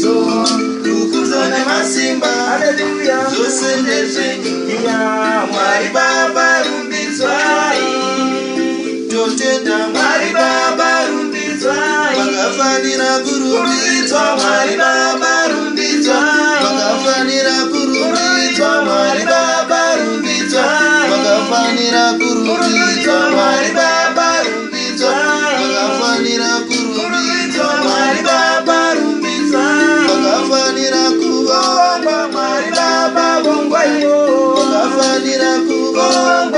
rumbidzo, rukudzo nemasimba, haleluya, zvose ndezvenyu, Mwari Baba rumbidzwai, totenda Mwari Baba rumbidzwai, makafanira kurumbidzwa Mwari Baba rumbidzwai, makafanira kurumbidzwa Mwari Baba rumbidzwai, makafanira kurumbidzwa Mwari Baba rumbidzwai, makafanira kurumbidzwa Mwari Baba rumbidzwai, makafanira kuvongwa Mwari Baba vongwaiwo, makafanira kuvongwa